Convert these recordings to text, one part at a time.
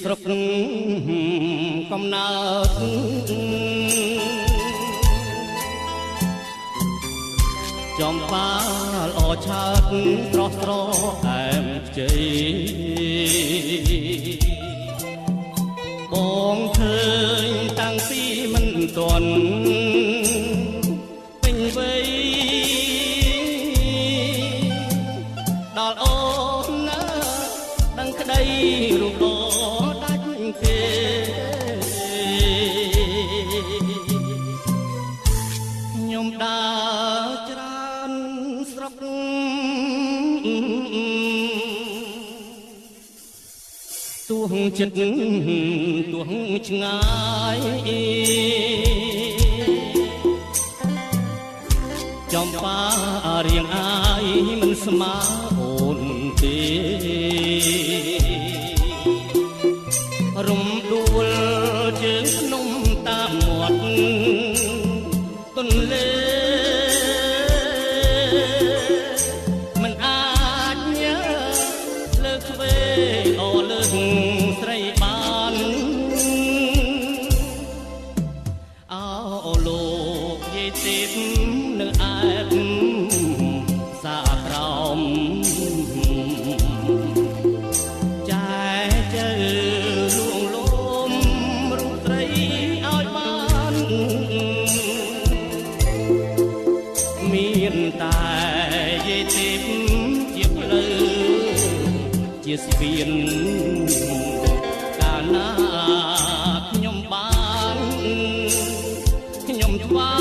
ស្រុកកំណើតចំបាល្អឆើតស្រស់ស្រអែមខ្ចីបងឃើញតាំងពីមិនទាន់ពេញវ័យដល់អូនណាដឹងក្តីរូបល្អដាច់ទេខ្ញុំដើរច្រើនស្រុកទោះចិត្តទោះឆ្ងាយចំបារៀងអាយមិនស្មើអូនទេរំដួលជើងភ្នំតាមមាត់ទន្លេមិនអាចញើលើកទ្វេអូលើកស្រីបានអោលោកយាយទេពនៅអែបសាក្រោមចាជើលួងលោមរូបត្រីឲ្យបានមានតែយាយទេពជាផ្លូវជាស្ពានកាលណាខ្ញុំបានខ្ញុំថ្វា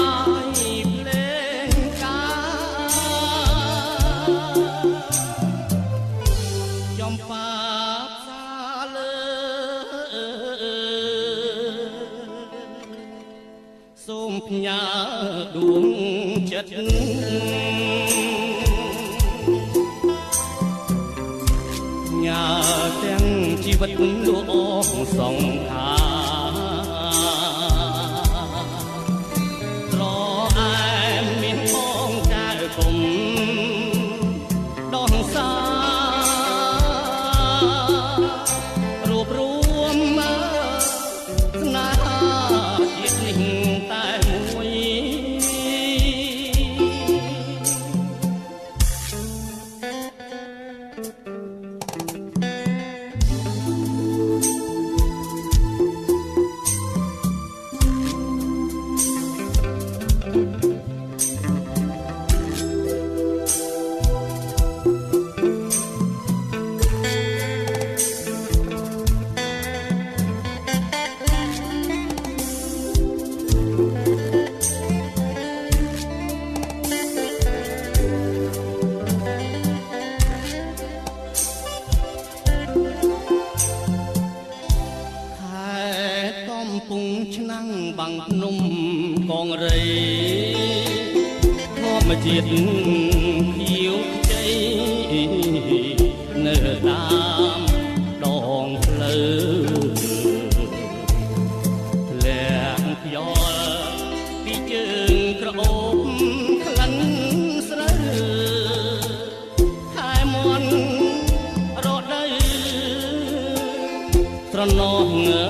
យភ្លេងការចំបាផ្សាលើសូមផ្ញើដួងចិត្តញ៉ាទាំងជីវិតលោកអស់សង្ខាត្រអែមមានបងចៅគុំដោះសារួបរួមស្នេហាជាតិនេះតែមួយឆ្នាំងបាំងភ្នំកងរៃធម្មជាតិខៀវខ្ចីនៅតាមដងផ្លូវលាក់ខ្យល់ពីជើងក្រអូបក្លិនស្រូវខែមន់រដូវស្រណោះងើ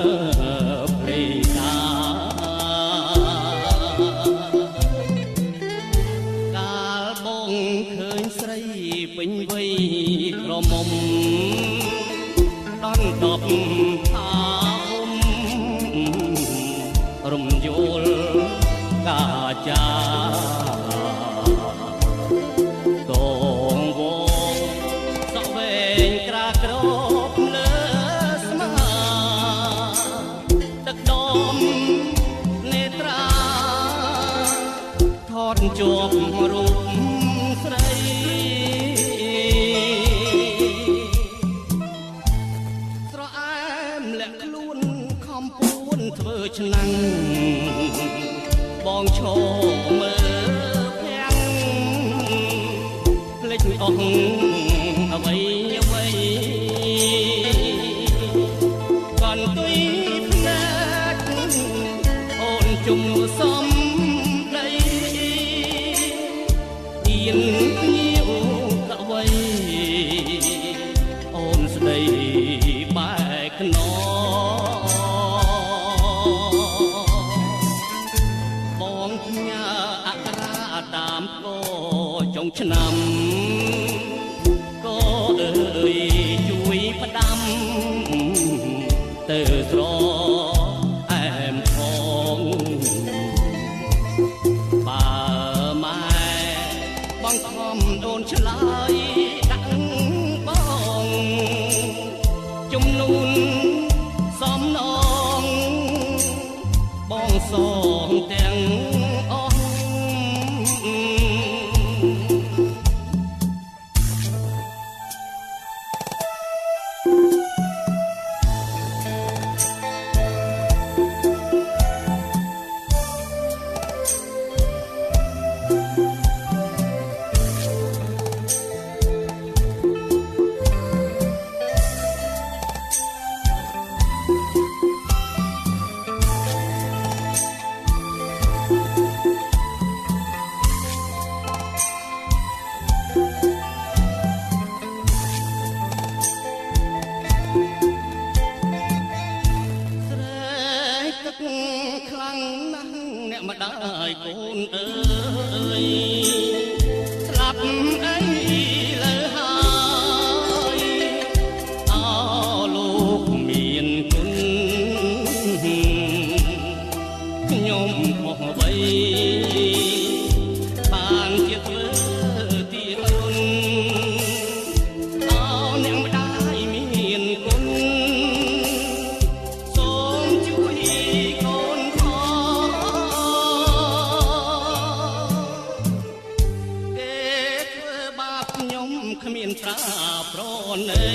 ពេញវ័យក្រមុំដន់ដប់ថារំយល់កាចាតងវងសក់វែងក្រាក្របលើស្មាទឹកដមនេត្រាថតជាប់រូបស្រីធ្វើឆ្នាំងបងឈរមើលភាំងភ្លេចអស់អ្វីអ្វីកន្ទុយភ្នែកអូនជុំសំដីទៀនភ្ញៀវកវីអូនស្ដីបែកខ្នង ឆ្នាំក៏អើយជួយផ្ដាំទៅស្រអែមផងបើម៉ែបងខំដូនឆ្លើយដាក់បងជំនួនសំណងបងសងទាំងអស់ខ្លាំងណាស់អ្នកម្ដាយកូនអើយស្លាប់អីលើហើយអោលោកមានគុណខ្ញុំអស់អ្វីបានជាធ្វើទីគុណអោអ្នកម្ដាយមានគុណសូមជួយគ្មានត្រាប្រណី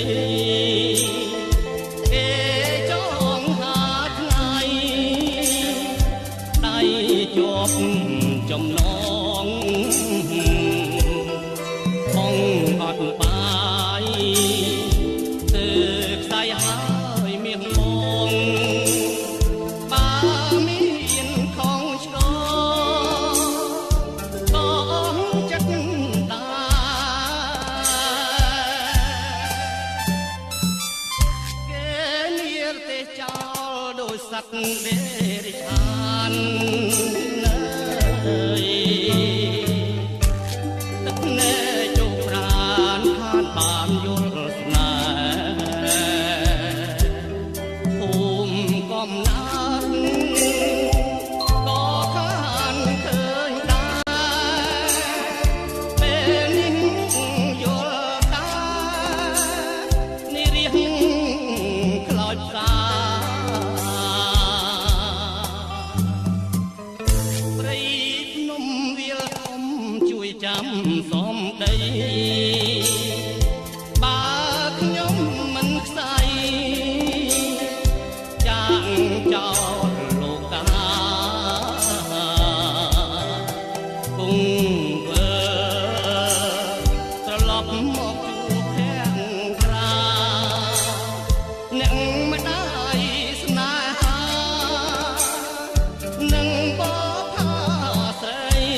គេចងហាថ្ងៃដៃជាប់ចំណងបងអត់បាយទើបស្ដាយហើយមានបងបើមានของឆ្កក៏ចិត្តសត្វដេរិឆានទឹកណែជោគប្រានខានបានយល់ស្នេហ៍ភូមិកំណាត់ក៏ខានឃើញដែរពេលនេះយល់តានេះរៀងខ្លោចសាចាំសំដីបើខ្ញុំមិនខ្សែចាងចោលលោកតាគង់វើត្រឡប់មកជួបភក្រាអ្នកម្ដាយស្នេហានឹងបបថាស្រី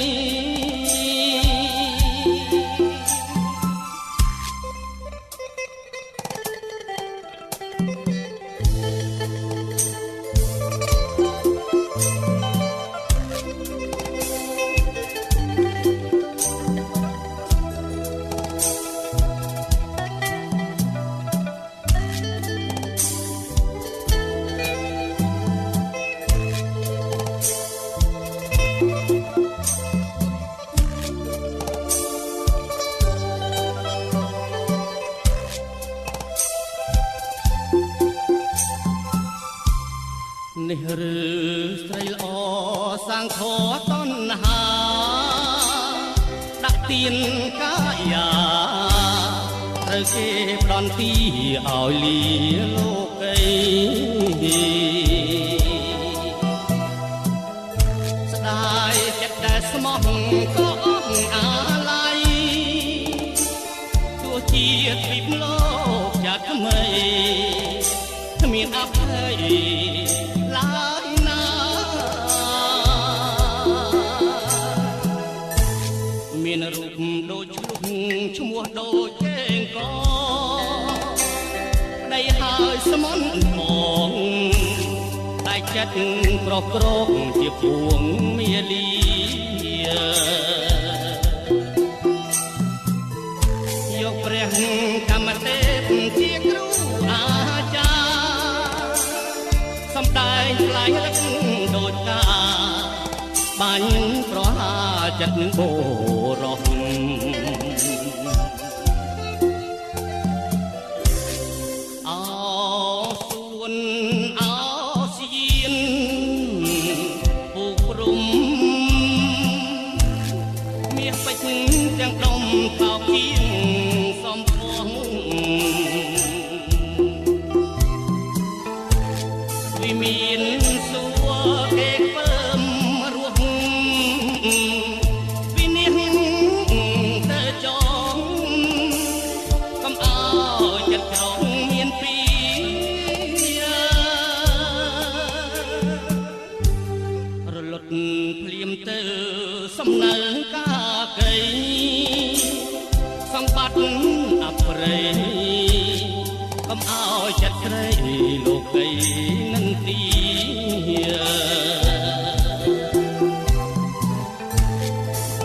នេះឬស្រីល្អសាងខតណ្ហាដាក់ទៀនកាយាត្រូវគេផ្ដន់ទីឲ្យលាលោកីស្ដាយចិត្តដែលស្មោះក៏អស់អាឡ័យទោះជាទ្វីបលោកចាត់ថ្មីគ្មានអភ័យឡើយណាមានរូបដូចឆ្លុះឈ្មោះដូចជេងកដៃហើយស្មន់ផងតែចិត្តក្រកក្រកជាពួងមាលី ត់កម្មទេពជាគ្រូអាចារ្យសំដែងថ្លៃរឹកដូចកាបាញ់ប្រហាចិត្តនឹងបរោះអោសួនអោសៀនពូព្រំមាសពេជ្រទាំងដុំថោកជាងសំផស្សវិមានសួរគេពើមរស់វិនិច្ឆ័យទៅចងកុំអោចិត្តត្រង់មានពីរលត់ភ្លៀមទៅសំណើកាកៃសម្បត្តិអប្រិយកុំអោចិត្តស្រីលោកីនឹងទី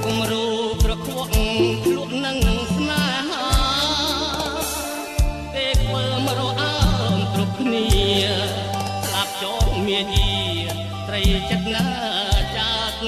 គំរូប្រខ្វក់ខ្លួននឹងស្នេហាទេធ្វើមករអើមគ្រប់គ្នាស្លាប់ចោលមាយាត្រីចិត្តណាចាត់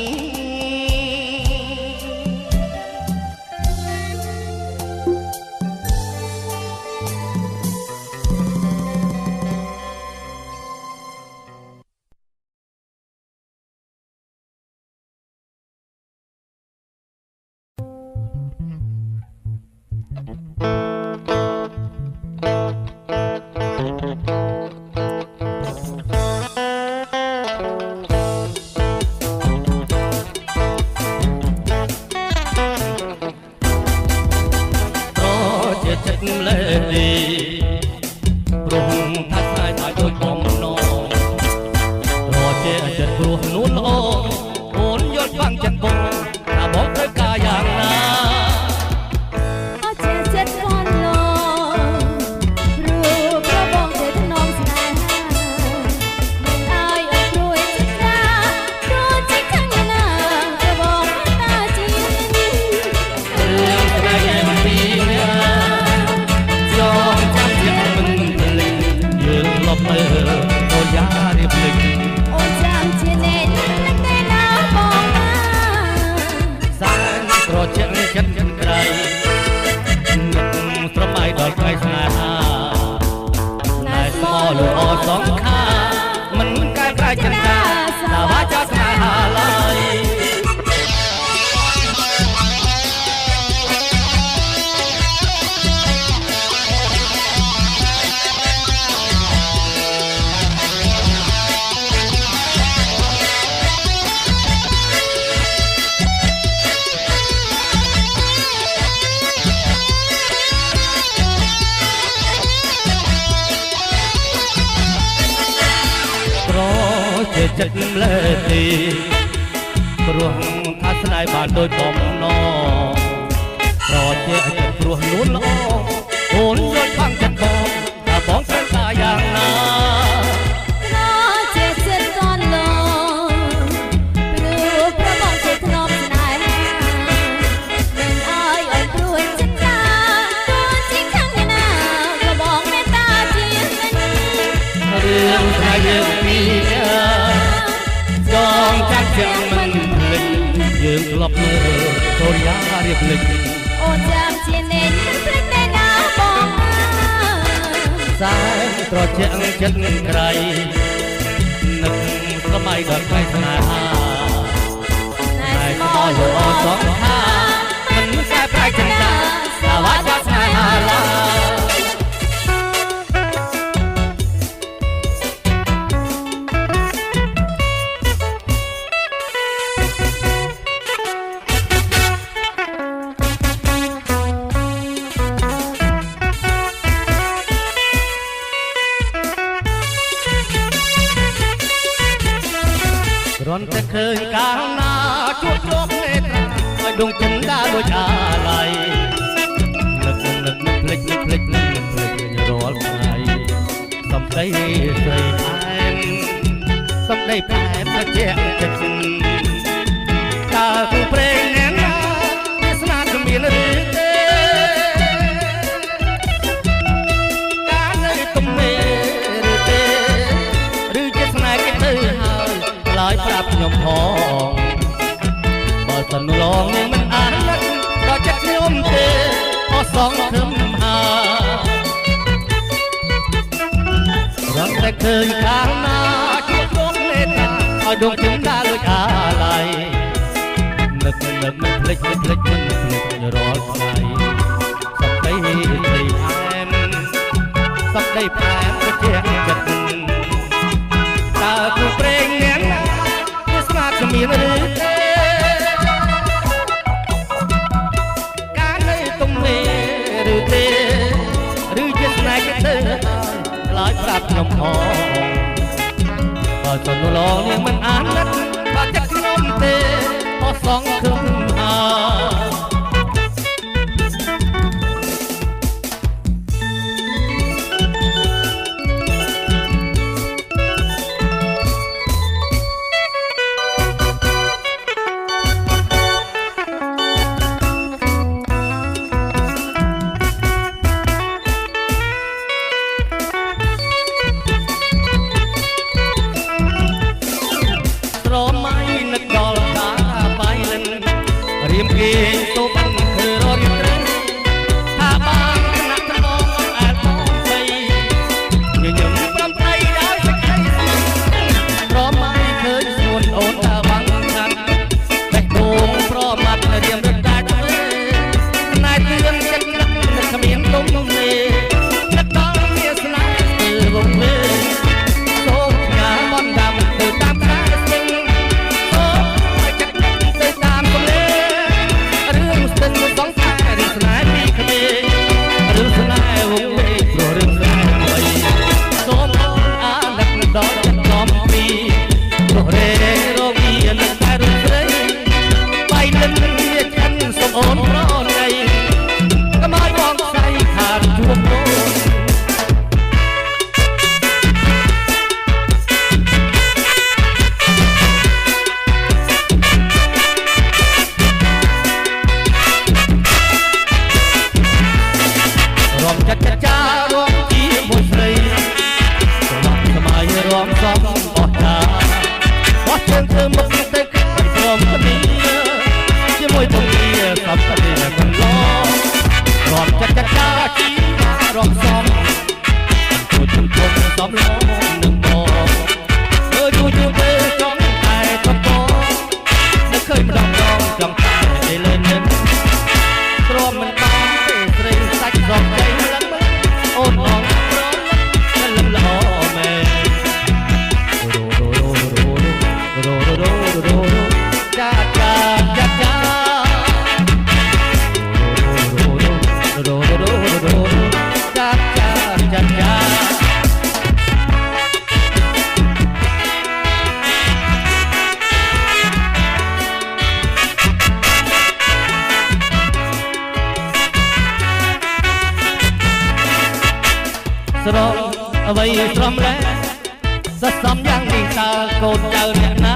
ចិត្តលើទីព្រោះថាស្ដាយបានដូចបំណងប្រជាចិត្តព្រោះនួនល្អអូនយល់ខាងចិត្តបងថាបងត្រូវការយ៉ាងណាប្រជាចិត្តតន់ឡងព្រោះប្របងជាធ្នមស្នេហាមិនអើយអូនព្រួយចិត្តតាតូនជាខាងណាក៏បងមេត្តាជាមិនរឿងស្នេហ៍យើងពីចងចាក់ជាមិនភ្លេចយើងធ្លាប់មើលសូរិយារៀបលិចអូនចាំជានេនមិនភ្លេចតែណាបងសែនត្រជាក់ចិត្តក្រៃនឹកសម័យដល់ថ្ងៃស្នេហាតែស្មោះលោកអសងថាមិនខ្សែប្រែកចិនតាសាវ៉ាចាស្នេហាឡើយរន់តែឃើញកាលណាជួបជុំនេត្រាឲ្យដងចិនដាដូចអាឡៃនឹកភ្លេចរាល់ថ្ងៃសំដីស្រីផ្អែមសំដីផ្អែមត្រជាក់ចិត្តតើគូព្រេងអ្នកណាវាស្នាគ្មានឬទេ នេហ៍គេទៅហើយឡើយប្រាប់ខ្ញុំផងបើសិនឡងនាងមិនអាណិតដល់ចិត្តខ្ញុំទេអស់សងធឹមហារំតែឃើញខាងណាជួបដងលេតាឲ្យដងជើងដើរដូចអាឡ័យនឹកមិនភ្លេចមិនភ្លេចរាល់ថ្ងៃសក្ដីដីផែមសក្ដីផែមក៏ជាចិត្តតើគូព្រេងអ្នកណាវាស្មាតគ្មានឬទេការនៅទំនេរឬទេឬជាស្នេហ៍គេទៅឡើយប្រាប់ខ្ញុំផងបើចន្ទឡងនាងមិនអាណិតបើចិត្តខ្ញុំទេអស់សងឃឹមហារៀមគេទៅបានគឺរត់ត្រឹងថាបានគណៈថ្នមអែលបងស្រីញញឹមប្រំប្រៃដោយសេចក្ដីព្រមឲ្យឃើញស្នួនអូនថាបាំងខាត់បេះដូងប្រមាត់រៀមរត់ដាច់ទេណែទឿនចិត្តនឹកគ្មានទុំទេនឹកដល់វាស្នេហ៍ទៅវងលេសូមញ៉ាបនដាំទៅតាមខ្សែស្ទឹងសូមឲ្យចិត្តទៅតាមកំលេស្ទឹងសងខ្សែរឿងស្នេហ៍ពីក្មេងរឿងស្នេហ៍វងវែងព្រោះរឿងស្នេហ៍អ្វីសូមអូនអាណិតដល់ចិត្តកំពីព្រោះរេរោគីនឹងតែរឿងស្រីបៃលិនវាចិនសូមអូនប្រណីកុំឲ្យបងស្អីខាតជួបអូនរំចិត្តចារំជាមួយស្រីសម័យរំសំបោះតាបោះជើងធ្វើមុខទៅព្រមគ្នាជាមួយទំនីសំគ្នាកន្លងរំចិត្តចាជីរំសំជួយជំនុំសំឡងនឹងបងយូរទៅចង់តែតបនឹកឃើញម្ដងចង់តែលេងនឹងព្រមមិនបានទេស្រីសាច់រំใจអូនអងប្រលឹមល្អមែនចាចាចាចាចាចាចាស្រងអ្វីស្រំលែសសំយ៉ាងនេះតើកូនចៅអ្នកណា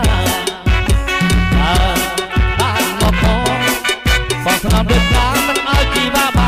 បានមកផងបងស្នំដូចកាមិនឲ្យជីវ៉ា